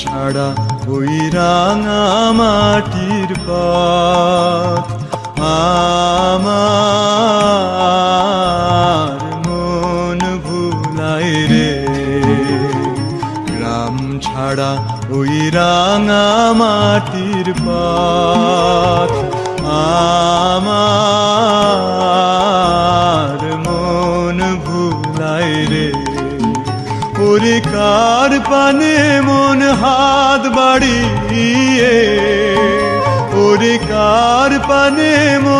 ছাড়া ওই রাঙা মাটির পথ আমার মন ভুলায় রে। গ্রাম ছাড়া ওই রাঙা মাটির পথ আমার মন ভুলায় রে। ওরে কার পানে মন হাত বাড়িয়ে, ওরে কার পানে মন